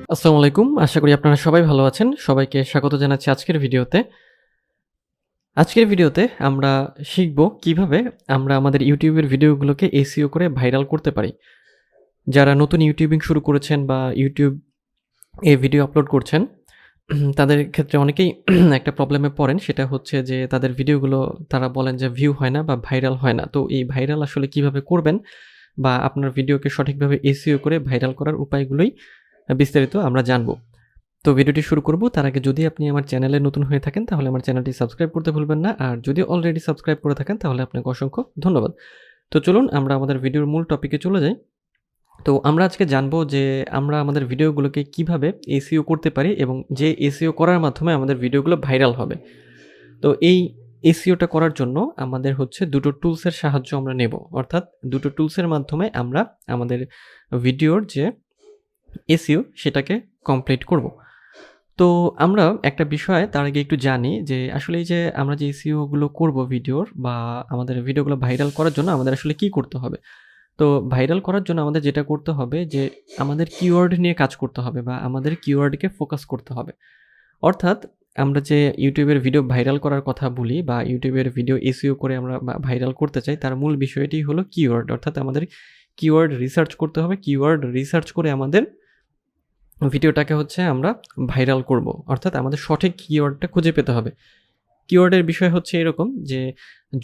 আসসালামু আলাইকুম। আশা করি আপনারা সবাই ভালো আছেন। সবাইকে স্বাগত জানাচ্ছি আজকের ভিডিওতে। আজকের ভিডিওতে আমরা শিখব কিভাবে আমরা আমাদের YouTube এর ভিডিওগুলোকে SEO করে ভাইরাল করতে পারি। যারা নতুন ইউটিউবিং শুরু করেছেন বা YouTube এ ভিডিও আপলোড করছেন, তাদের ক্ষেত্রে অনেকেই একটা প্রবলেমে পড়েন। সেটা হচ্ছে যে তাদের ভিডিওগুলো তারা বলেন যে ভিউ হয় না বা ভাইরাল হয় না। তো এই ভাইরাল আসলে কিভাবে করবেন বা আপনার ভিডিওকে সঠিকভাবে SEO করে ভাইরাল করার উপায়গুলোই বিস্তারিত আমরা জানব। তো ভিডিওটি শুরু করব। তার আগে যদি আপনি আমার চ্যানেলে নতুন হয়ে থাকেন তাহলে আমার চ্যানেলটি সাবস্ক্রাইব করতে ভুলবেন না। আর যদি অলরেডি সাবস্ক্রাইব করে থাকেন তাহলে আপনাকে অসংখ্য ধন্যবাদ। তো চলুন আমরা আমাদের ভিডিওর মূল টপিকে চলে যাই। তো আমরা আজকে জানবো যে আমরা আমাদের ভিডিওগুলোকে কিভাবে SEO করতে পারি এবং যে SEO করার মাধ্যমে আমাদের ভিডিওগুলো ভাইরাল হবে। তো এই SEOটা করার জন্য আমাদের হচ্ছে দুটো টুলসের সাহায্য আমরা নেব। অর্থাৎ দুটো টুলসের মাধ্যমে আমরা আমাদের ভিডিওর যে SEO সেটাকে কমপ্লিট করব। তো আমরা একটা বিষয় তার আগে একটু জানি যে আসলে এই যে আমরা যে SEO গুলো করব ভিডিওর বা আমাদের ভিডিওগুলো ভাইরাল করার জন্য আমাদের আসলে কি করতে হবে? তো ভাইরাল করার জন্য আমাদের যেটা করতে হবে যে আমাদের কিওয়ার্ড নিয়ে কাজ করতে হবে বা আমাদের কিওয়ার্ডকে ফোকাস করতে হবে। অর্থাৎ আমরা যে YouTube এর ভিডিও ভাইরাল করার কথা বলি বা YouTube এর ভিডিও SEO করে আমরা ভাইরাল করতে চাই তার মূল বিষয়টি হলো কিওয়ার্ড। অর্থাৎ আমাদের কিওয়ার্ড রিসার্চ করতে হবে। কিওয়ার্ড রিসার্চ করে আমাদের ভিডিওটাকে হচ্ছে আমরা ভাইরাল করব। অর্থাৎ আমাদের সঠিক কিওয়ার্ডটা খুঁজে পেতে হবে। কিওয়ার্ডের বিষয় হচ্ছে এরকম যে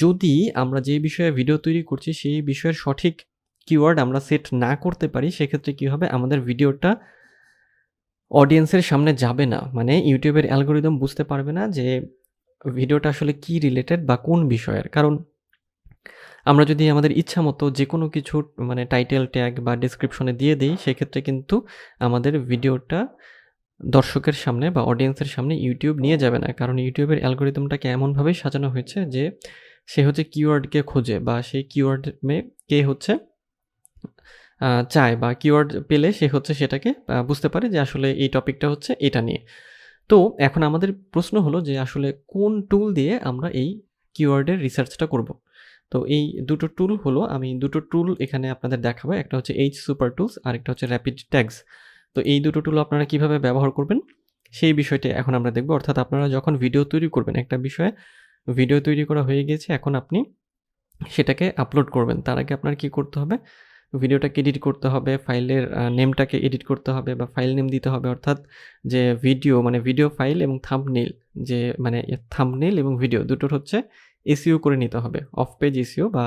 যদি আমরা যে বিষয়ে ভিডিও তৈরি করছি সেই বিষয়ের সঠিক কিওয়ার্ড আমরা সেট না করতে পারি সেক্ষেত্রে কী হবে আমাদের ভিডিওটা অডিয়েন্সের সামনে যাবে না। মানে ইউটিউবের অ্যালগরিদম বুঝতে পারবে না যে ভিডিওটা আসলে কী রিলেটেড বা কোন বিষয়ের। কারণ আমরা যদি আমাদের ইচ্ছামতো যেকোনো কিছুর মানে টাইটেল ট্যাগ বা ডেসক্রিপশনে দিয়ে দেই সেক্ষেত্রে কিন্তু আমাদের ভিডিওটা দর্শকের সামনে বা অডিয়েন্সের সামনে ইউটিউব নিয়ে যাবে না। কারণ ইউটিউবের অ্যালগরিদমটাকে এমনভাবেই সাজানো হয়েছে যে সে হচ্ছে কিওয়ার্ডকে খোঁজে বা সেই কিওয়ার্ড কে হচ্ছে চায় বা কিওয়ার্ড পেলে সে হচ্ছে সেটাকে বুঝতে পারে যে আসলে এই টপিকটা হচ্ছে এটা নিয়ে। তো এখন আমাদের প্রশ্ন হলো যে আসলে কোন টুল দিয়ে আমরা এই কিওয়ার্ডের রিসার্চটা করব। তো এই দুটো টুল হলো আমি দুটো টুল এখানে আপনাদের দেখাবো। একটা হচ্ছে H সুপার টুলস আরেকটা হচ্ছে র্যাপিড ট্যাগস। তো এই দুটো টুল আপনারা কিভাবে ব্যবহার করবেন সেই বিষয়টি এখন আমরা দেখব। অর্থাৎ আপনারা যখন ভিডিও তৈরি করবেন একটা বিষয়ে ভিডিও তৈরি করা হয়ে গেছে এখন আপনি সেটাকে আপলোড করবেন। তার আগে আপনার কি করতে হবে? ভিডিওটাকে এডিট করতে হবে, ফাইলের নেমটাকে এডিট করতে হবে বা ফাইল নেম দিতে হবে। অর্থাৎ যে ভিডিও মানে ভিডিও ফাইল এবং থাম্বনেইল যে মানে থাম্বনেইল এবং ভিডিও দুটোর হচ্ছে SEO করে নিতে হবে। অফ পেজ SEO বা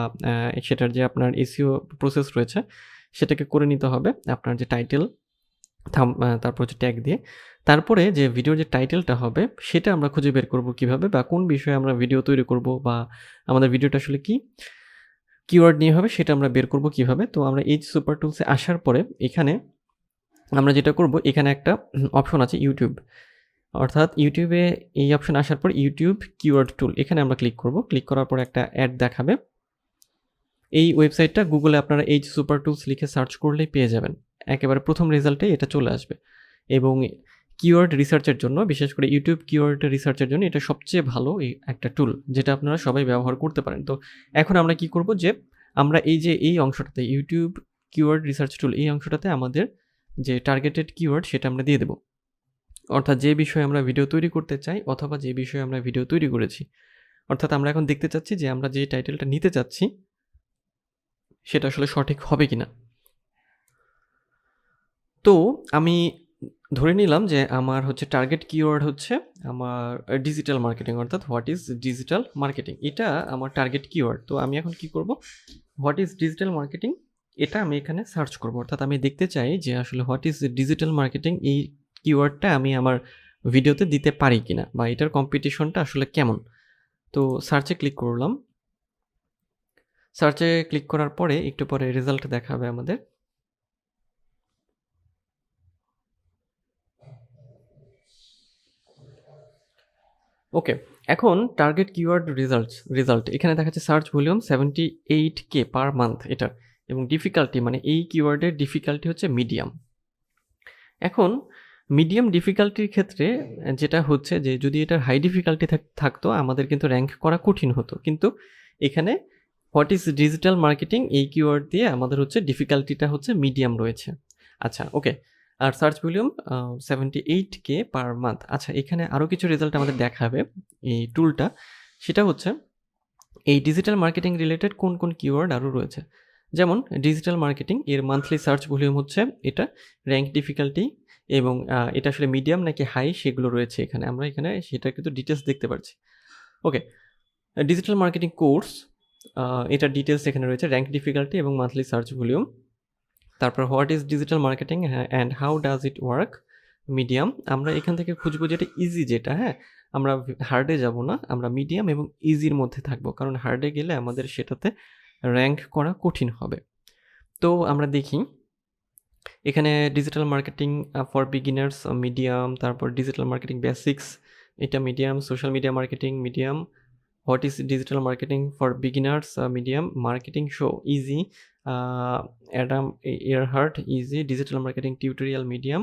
সেটার যে আপনার SEO প্রসেস রয়েছে সেটাকে করে নিতে হবে। আপনার যে টাইটেল তারপর হচ্ছে ট্যাগ দিয়ে। তারপরে যে ভিডিওর যে টাইটেলটা হবে সেটা আমরা খুঁজে বের করব কিভাবে বা কোন বিষয়ে আমরা ভিডিও তৈরি করব বা আমাদের ভিডিওটা আসলে কি কিওয়ার্ড নিয়ে হবে সেটা আমরা বের করব কিভাবে। তো আমরা এই সুপার টুলসে আসার পরে এখানে আমরা যেটা করব এখানে একটা অপশন আছে ইউটিউব। অর্থাৎ ইউটিউবে এই অপশন আসার পর ইউটিউব কিওয়ার্ড টুল এখানে আমরা ক্লিক করব। ক্লিক করার পর একটা অ্যাড দেখাবে। এই ওয়েবসাইটটা গুগলে আপনারা H সুপার টুলস লিখে সার্চ করলেই পেয়ে যাবেন। একেবারে প্রথম রেজাল্টেই এটা চলে আসবে এবং কিওয়ার্ড রিসার্চের জন্য বিশেষ করে ইউটিউব কিওয়ার্ড রিসার্চের জন্য এটা সবচেয়ে ভালো একটা টুল যেটা আপনারা সবাই ব্যবহার করতে পারেন। তো এখন আমরা কি করব যে আমরা এই যে এই অংশটাতে ইউটিউব কিওয়ার্ড রিসার্চ টুল এই অংশটাতে আমাদের যে টার্গেটেড কিওয়ার্ড সেটা আমরা দিয়ে দেব। অর্থাৎ যে বিষয়ে আমরা ভিডিও তৈরি করতে চাই অথবা যে বিষয়ে আমরা ভিডিও তৈরি করেছি। অর্থাৎ আমরা এখন দেখতে চাচ্ছি যে আমরা যে টাইটেলটা নিতে চাচ্ছি সেটা আসলে সঠিক হবে কিনা। তো আমি ধরে নিলাম যে আমার হচ্ছে টার্গেট কিওয়ার্ড হচ্ছে আমার ডিজিটাল মার্কেটিং অর্থাৎ হোয়াট ইজ ডিজিটাল মার্কেটিং এটা আমার টার্গেট কিওয়ার্ড। তো আমি এখন কি করব হোয়াট ইজ ডিজিটাল মার্কেটিং এটা আমি এখানে সার্চ করব। অর্থাৎ আমি দেখতে চাই যে আসলে হোয়াট ইজ ডিজিটাল মার্কেটিং এই কিওয়ার্ডটা আমি আমার ভিডিওতে দিতে পারি কিনা বা এটার কম্পিটিশনটা আসলে কেমন। তো সার্চে ক্লিক করলাম। সার্চে ক্লিক করার পরে একটু পরে রেজাল্ট দেখাবে আমাদের। ওকে, এখন টার্গেট কিওয়ার্ড রেজাল্ট এখানে দেখাচ্ছে search volume 78K per month এটা এবং ডিফিকাল্টি মানে এই কিওয়ার্ডের ডিফিকাল্টি হচ্ছে মিডিয়াম। এখন মিডিয়াম ডিফিকাল্টির ক্ষেত্রে যেটা হচ্ছে যে যদি এটার হাই ডিফিকাল্টি থাকতো আমাদের কিন্তু র্যাঙ্ক করা কঠিন হতো, কিন্তু এখানে হোয়াট ইজ ডিজিটাল মার্কেটিং এই কিওয়ার্ড দিয়ে আমাদের হচ্ছে ডিফিকাল্টিটা হচ্ছে মিডিয়াম রয়েছে। আচ্ছা ওকে, আর search volume 78K per month. আচ্ছা, এখানে আরও কিছু রেজাল্ট আমাদের দেখাবে এই টুলটা। সেটা হচ্ছে এই ডিজিটাল মার্কেটিং রিলেটেড কোন কোন কিওয়ার্ড আরও রয়েছে। যেমন ডিজিটাল মার্কেটিং এর মান্থলি সার্চ ভলিউম হচ্ছে এটা, র্যাঙ্ক ডিফিকাল্টি এবং এটা আসলে মিডিয়াম নাকি হাই সেগুলো রয়েছে এখানে। আমরা এখানে সেটা কিন্তু ডিটেলস দেখতে পাচ্ছি। ওকে, ডিজিটাল মার্কেটিং কোর্স, এটার ডিটেলস এখানে রয়েছে, র্যাঙ্ক ডিফিকাল্টি এবং মান্থলি সার্চ ভলিউম। তারপর what is digital marketing and how does it work, medium. আমরা এখান থেকে খুঁজবো যেটা ইজি, যেটা হ্যাঁ, আমরা হার্ডে যাব না, আমরা মিডিয়াম এবং ইজির মধ্যে থাকবো, কারণ হার্ডে গেলে আমাদের সেটাতে র্যাঙ্ক করা কঠিন হবে। তো আমরা দেখি এখানে digital marketing for beginners medium, তারপর ডিজিটাল মার্কেটিং বেসিক্স এটা medium, social media marketing medium, what is digital marketing for beginners medium, marketing show easy, Adam Earhart easy, digital marketing tutorial medium,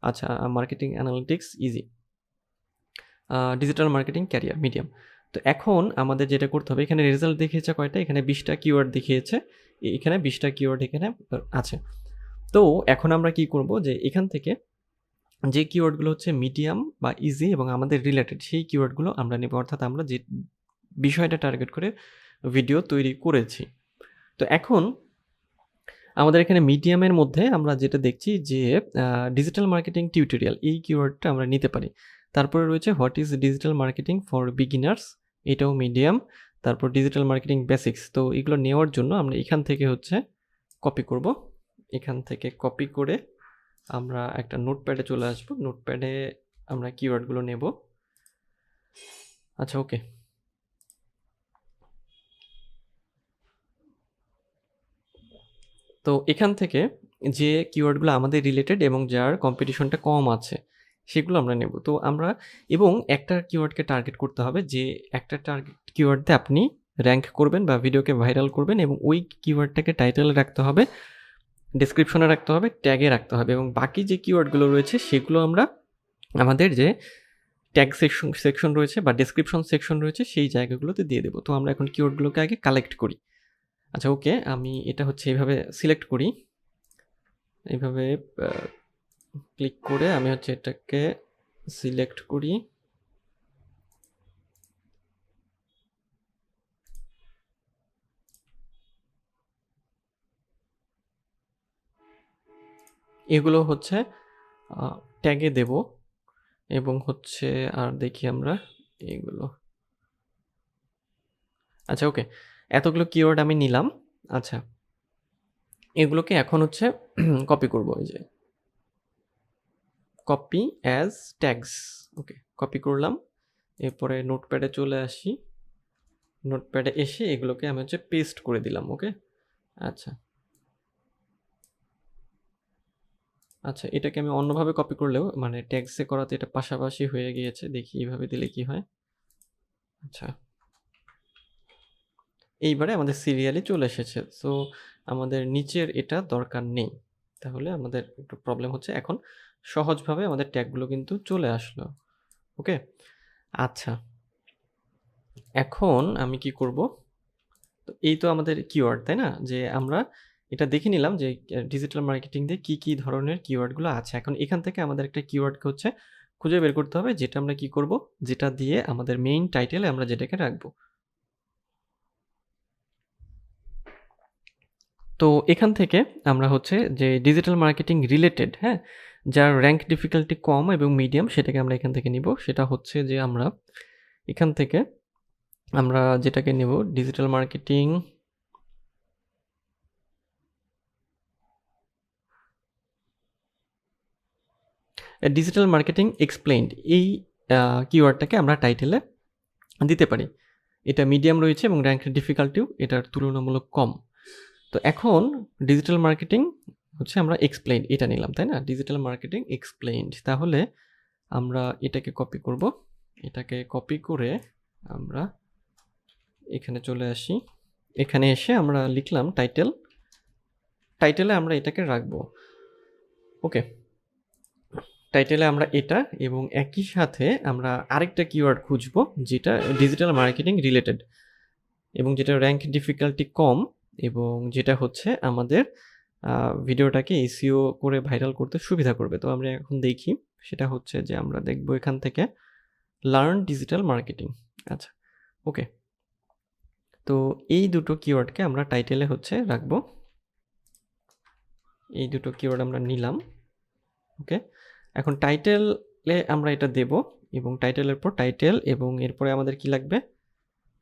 আচ্ছা marketing analytics easy, digital marketing career medium. তো এখন আমাদের যেটা করতে হবে, এখানে result দেখিয়েছে কয়টা, এখানে 20টা কিওয়ার্ড দেখিয়েছে, এখানে 20টা কিওয়ার্ড এখানে আছে। তো এখন আমরা কি করব, যে এখান থেকে যে কিওয়ার্ডগুলো হচ্ছে মিডিয়াম বা ইজি এবং আমাদের রিলেটেড সেই কিওয়ার্ডগুলো আমরা নেব, অর্থাৎ আমরা যে বিষয়টা টার্গেট করে ভিডিও তৈরি করেছি। তো এখন আমাদের এখানে মিডিয়ামের মধ্যে আমরা যেটা দেখছি যে ডিজিটাল মার্কেটিং টিউটোরিয়াল এই কিওয়ার্ডটা আমরা নিতে পারি। তারপরে রয়েছে what is digital marketing for beginners, এটাও মিডিয়াম। তারপর ডিজিটাল মার্কেটিং বেসিক্স, তো এগুলো নেওয়ার জন্য আমরা এখান থেকে হচ্ছে কপি করব, এখান থেকে কপি করে আমরা একটা নোটপ্যাডে চলে আসব, নোটপ্যাডে আমরা কিওয়ার্ডগুলো নেব। আচ্ছা ওকে, তো এখান থেকে যে কিওয়ার্ডগুলো আমাদের রিলেটেড এবং যার কম্পিটিশনটা কম আছে সেগুলো আমরা নেব। তো আমরা এবং একটা কিওয়ার্ডকে টার্গেট করতে হবে, যে একটা টার্গেট কিওয়ার্ডতে আপনি র্যাঙ্ক করবেন বা ভিডিওকে ভাইরাল করবেন, এবং ওই কিওয়ার্ডটাকে টাইটেলে রাখতে হবে, ডেসক্রিপশনে রাখতে হবে, ট্যাগে রাখতে হবে, এবং বাকি যে কিওয়ার্ডগুলো রয়েছে সেগুলো আমরা আমাদের যে ট্যাগ সেকশন রয়েছে বা ডেসক্রিপশন সেকশন রয়েছে সেই জায়গাগুলোতে দিয়ে দেবো। তো আমরা এখন কিওয়ার্ডগুলোকে আগে কালেক্ট করি। আচ্ছা ওকে, আমি এটা হচ্ছে এইভাবে সিলেক্ট করি, এইভাবে ক্লিক করে আমি হচ্ছে এটাকে সিলেক্ট করি। এগুলো হচ্ছে ট্যাগে দেব এবং হচ্ছে আর দেখি আমরা এগুলো। আচ্ছা ওকে, এতগুলো কিওয়ার্ড আমি নিলাম। আচ্ছা, এগুলোকে এখন হচ্ছে কপি করব, এই যে কপি অ্যাজ ট্যাগস। ওকে, কপি করলাম, এরপরে নোটপ্যাডে চলে আসি, নোটপ্যাডে এসে এগুলোকে আমি হচ্ছে পেস্ট করে দিলাম। ওকে, আচ্ছা আচ্ছা, এটাকে আমি অন্যভাবে কপি করলেও মানে ট্যাগসে করাতে এটা পাশাপাশি হয়ে গিয়েছে, দেখি এইভাবে দিলে কি হয়। আচ্ছা, এইবারে আমাদের সিরিয়ালি চলে এসেছে। সো আমাদের নিচের এটা দরকার নেই, তাহলে আমাদের একটু প্রবলেম হচ্ছে। এখন সহজভাবে আমাদের ট্যাগগুলো কিন্তু চলে আসলো। ওকে, আচ্ছা এখন আমি কি করব, তো এই তো আমাদের কিওয়ার্ড, তাই না, যে আমরা এটা দেখে নিলাম যে ডিজিটাল মার্কেটিং দিয়ে কি কি ধরনের কিওয়ার্ডগুলো আছে। এখন এখান থেকে আমাদের একটা কিওয়ার্ডকে হচ্ছে খুঁজে বের করতে হবে, যেটা আমরা কি করব, যেটা দিয়ে আমাদের মেইন টাইটেলে আমরা যেটাকে রাখবো। তো এখান থেকে আমরা হচ্ছে যে ডিজিটাল মার্কেটিং রিলেটেড, হ্যাঁ, যার র্যাঙ্ক ডিফিকাল্টি কম এবং মিডিয়াম, সেটাকে আমরা এখান থেকে নিব। সেটা হচ্ছে যে আমরা এখান থেকে আমরা যেটাকে নেব digital marketing digital marketing explained, এই কিওয়ার্ডটাকে আমরা টাইটেলে দিতে পারি। এটা মিডিয়াম রয়েছে এবং র্যাঙ্ক ডিফিকাল্টিও এটার তুলনামূলক কম। তো এখন ডিজিটাল মার্কেটিং হচ্ছে আমরা এক্সপ্লেইনড এটা নিলাম, তাই না, ডিজিটাল মার্কেটিং এক্সপ্লেইনড। তাহলে আমরা এটাকে কপি করব, এটাকে কপি করে আমরা এখানে চলে আসি, এখানে এসে আমরা লিখলাম টাইটেল, টাইটেলে আমরা এটাকে রাখবো। ওকে, টাইটেলে আমরা এটা, এবং একই সাথে আমরা আরেকটা কিওয়ার্ড খুঁজবো যেটা ডিজিটাল মার্কেটিং রিলেটেড এবং যেটা র্যাঙ্ক ডিফিকাল্টি কম এবং যেটা হচ্ছে আমাদের ভিডিওটাকে এসইও করে ভাইরাল করতে সুবিধা করবে। তো আমরা এখন দেখি, সেটা হচ্ছে যে আমরা দেখব এখান থেকে লার্ন ডিজিটাল মার্কেটিং। আচ্ছা, ওকে। তো এই দুটো কিওয়ার্ডকে আমরা টাইটেলে হচ্ছে রাখবো। এই দুটো কিওয়ার্ড আমরা নিলাম, ওকে। এখন টাইটেলে আমরা এটা দেব এবং টাইটেলের পর টাইটেল এবং এরপরে আমাদের কি লাগবে,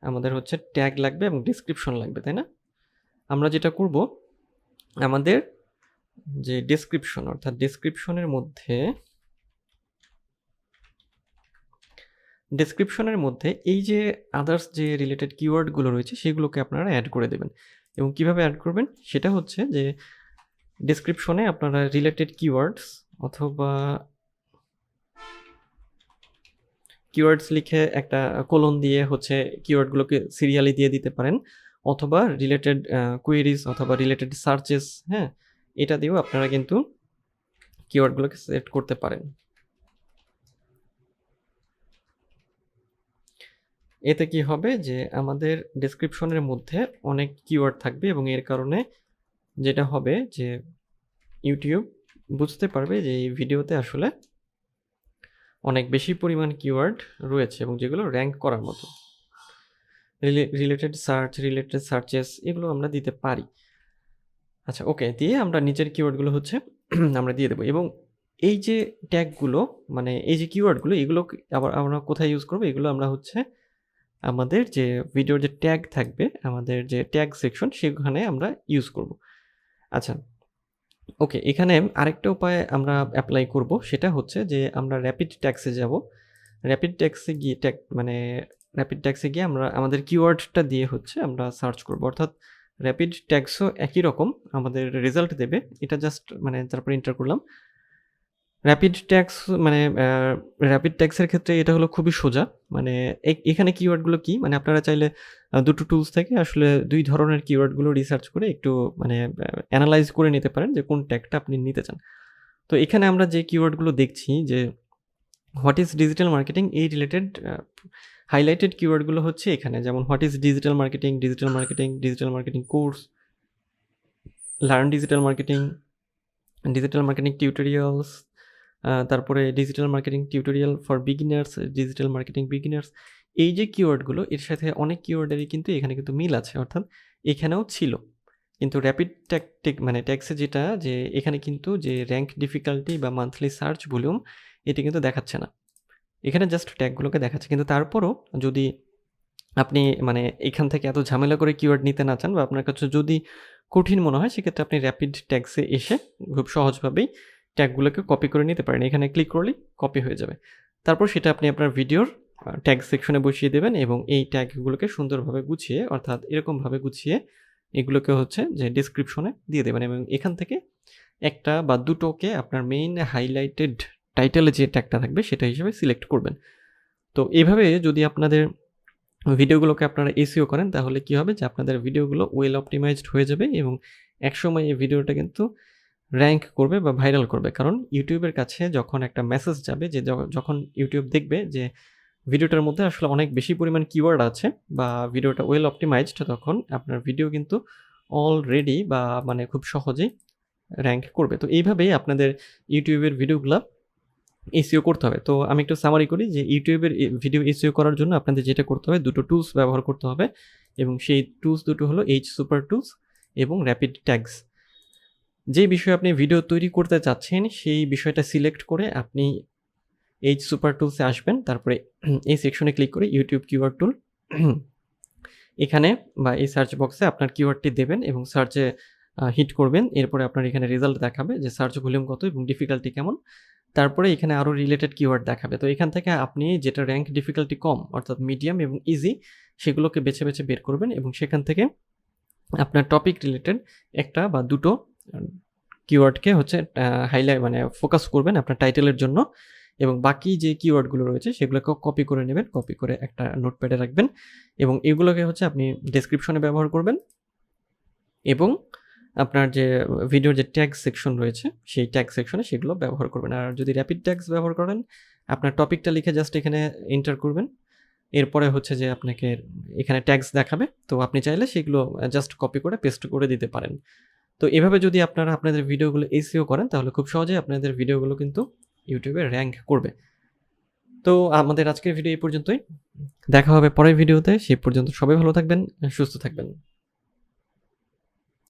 আমাদের হচ্ছে ট্যাগ লাগবে এবং ডেসক্রিপশন লাগবে, তাই না? আমরা যেটা করব, আমাদের যে ডেসক্রিপশন অর্থাৎ ডেসক্রিপশনের মধ্যে এই যে আদার্স যে রিলেটেড কিওয়ার্ডগুলো রয়েছে সেগুলোকে আপনারা অ্যাড করে দেবেন। এবং কিভাবে অ্যাড করবেন সেটা হচ্ছে যে ডেসক্রিপশনে আপনারা রিলেটেড কিওয়ার্ডস অথবা কিওয়ার্ডস লিখে একটা কোলন দিয়ে হচ্ছে কিওয়ার্ডগুলোকে সিরিয়ালি দিয়ে দিতে পারেন, অথবা রিলেটেড কোয়েরিজ অথবা রিলেটেড সার্চেস, হ্যাঁ, এটা দিয়েও আপনারা কিন্তু কিওয়ার্ডগুলোকে সেট করতে পারেন। এতে কি হবে যে আমাদের ডেসক্রিপশনের মধ্যে অনেক কিওয়ার্ড থাকবে এবং এর কারণে যেটা হবে যে ইউটিউব বুঝতে পারবে যে এই ভিডিওতে আসলে অনেক বেশি পরিমাণ কিওয়ার্ড রয়েছে এবং যেগুলো র্যাঙ্ক করার মতো। রিলেটেড সার্চেস এগুলো আমরা দিতে পারি। আচ্ছা, ওকে, দিয়ে আমরা নিচের কিওয়ার্ডগুলো হচ্ছে আমরা দিয়ে দেবো। এবং এই যে ট্যাগগুলো, মানে এই যে কিওয়ার্ডগুলো, এগুলো আবার আমরা কোথায় ইউজ করবো? এগুলো আমরা হচ্ছে আমাদের যে ভিডিওর যে ট্যাগ থাকবে, আমাদের যে ট্যাগ সেকশন, সেখানে আমরা ইউজ করব। আচ্ছা, ওকে, এখানে আরেকটা উপায় আমরা অ্যাপ্লাই করব, সেটা হচ্ছে যে আমরা র্যাপিড ট্যাক্সে যাব। র্যাপিড ট্যাক্সে গিয়ে আমরা আমাদের কিওয়ার্ডটা দিয়ে হচ্ছে আমরা সার্চ করব। অর্থাৎ র্যাপিড ট্যাক্সও একই রকম আমাদের রেজাল্ট দেবে, এটা জাস্ট তারপর এন্টার করলাম। র্যাপিড ট্যাক্সের ক্ষেত্রে এটা হলো খুবই সোজা। এখানে কিওয়ার্ডগুলো কি, আপনারা চাইলে দুটো টুলস থেকে আসলে 2 ধরনের কিওয়ার্ডগুলো রিসার্চ করে একটু অ্যানালাইজ করে নিতে পারেন যে কোন ট্যাগটা আপনি নিতে চান। তো এখানে আমরা যে কিওয়ার্ডগুলো দেখছি যে হোয়াট ইজ ডিজিটাল মার্কেটিং, এই রিলেটেড হাইলাইটেড কিওয়ার্ডগুলো হচ্ছে এখানে, যেমন what is digital marketing course, learn digital marketing tutorials, তারপরে digital marketing tutorial for beginners, digital marketing beginners. এই যে কিওয়ার্ডগুলো, এর সাথে অনেক কিওয়ার্ডেরই কিন্তু এখানে কিন্তু মিল আছে, অর্থাৎ এখানেও ছিল। কিন্তু র্যাপিড ট্যাক্সে যেটা, যে এখানে কিন্তু যে র্যাঙ্ক ডিফিকাল্টি বা মান্থলি সার্চ ভলিউম, এটি কিন্তু দেখাচ্ছে না, এখানে জাস্ট ট্যাগগুলোকে দেখাচ্ছে। কিন্তু তারপরও যদি আপনি এখান থেকে এত ঝামেলা করে কিওয়ার্ড নিতে না চান বা আপনার কাছে যদি কঠিন মনে হয়, সেক্ষেত্রে আপনি র্যাপিড ট্যাক্সে এসে খুব সহজভাবেই ট্যাগগুলোকে কপি করে নিতে পারেন। এখানে ক্লিক করলেই কপি হয়ে যাবে। তারপর সেটা আপনি আপনার ভিডিওর ট্যাগ সেকশনে বসিয়ে দেবেন এবং এই ট্যাগগুলোকে সুন্দরভাবে গুছিয়ে, অর্থাৎ এরকমভাবে গুছিয়ে এগুলোকে হচ্ছে যে ডেসক্রিপশনে দিয়ে দেবেন এবং এখান থেকে একটা বা দুটোকে আপনার মেইন হাইলাইটেড টাইটেলে যে ট্যাগটা থাকবে সেটা হিসেবে সিলেক্ট করবেন। তো এইভাবে যদি আপনাদের ভিডিওগুলোকে আপনারা এসইও করেন, তাহলে কি হবে যে আপনাদের ভিডিওগুলো ওয়েল অপটিমাইজড হয়ে যাবে এবং একসময় এই ভিডিওটা কিন্তু র্যাঙ্ক করবে বা ভাইরাল করবে। কারণ ইউটিউবের কাছে যখন একটা মেসেজ যাবে, যে যখন ইউটিউব দেখবে যে ভিডিওটার মধ্যে আসলে অনেক বেশি পরিমাণ কিওয়ার্ড আছে বা ভিডিওটা ওয়েল অপটিমাইজড, তখন আপনার ভিডিও কিন্তু অলরেডি বা খুব সহজেই র্যাঙ্ক করবে। তো এইভাবেই আপনাদের ইউটিউবের ভিডিওগুলো এসইও করতে হবে। তো আমি একটু সামারি করি যে ইউটিউবের ভিডিও এসইও করার জন্য আপনাদের যেটা করতে হবে, দুটো টুলস ব্যবহার করতে হবে এবং সেই টুলস দুটো হলো সুপার টুলস এবং র্যাপিড ট্যাগস। যে বিষয়ে আপনি ভিডিও তৈরি করতে চাচ্ছেন সেই বিষয়টা সিলেক্ট করে আপনি সুপার টুলসে আসবেন, তারপরে এই সেকশনে ক্লিক করে ইউটিউব কিওয়ার্ড টুল, এখানে বা এই সার্চ বক্সে আপনার কিওয়ার্ডটি দেবেন এবং সার্চে হিট করবেন। এরপরে আপনার এখানে রেজাল্ট দেখাবে যে সার্চ ভলিউম কত এবং ডিফিকাল্টি কেমন। তারপরে এখানে আরও রিলেটেড কিওয়ার্ড দেখাবে। তো এখান থেকে আপনি যেটা র্যাঙ্ক ডিফিকাল্টি কম, অর্থাৎ মিডিয়াম এবং ইজি, সেগুলোকে বেছে বেছে বের করবেন এবং সেখান থেকে আপনার টপিক রিলেটেড একটা বা দুটো কিওয়ার্ডকে হচ্ছে হাইলাইট ফোকাস করবেন আপনার টাইটেলের জন্য এবং বাকি যে কিওয়ার্ডগুলো রয়েছে সেগুলোকে কপি করে নেবেন, কপি করে একটা নোটপ্যাডে রাখবেন এবং এগুলোকে হচ্ছে আপনি ডেসক্রিপশনে ব্যবহার করবেন এবং আপনার যে ভিডিওর যে ট্যাগ সেকশন রয়েছে সেই ট্যাগ সেকশনে সেগুলো ব্যবহার করবেন। আর যদি র্যাপিড ট্যাগস ব্যবহার করেন, আপনার টপিকটা লিখে জাস্ট এখানে এন্টার করবেন, এরপরে হচ্ছে যে আপনাকে এখানে ট্যাগস দেখাবে। তো আপনি চাইলে সেগুলো জাস্ট কপি করে পেস্ট করে দিতে পারেন। তো এভাবে যদি আপনারা আপনাদের ভিডিওগুলো এসইও করেন তাহলে খুব সহজেই আপনাদের ভিডিওগুলো কিন্তু ইউটিউবে র‍্যাঙ্ক করবে। তো আমাদের আজকের ভিডিও এই পর্যন্তই। দেখা হবে পরের ভিডিওতে। সেই পর্যন্ত সবাই ভালো থাকবেন, সুস্থ থাকবেন।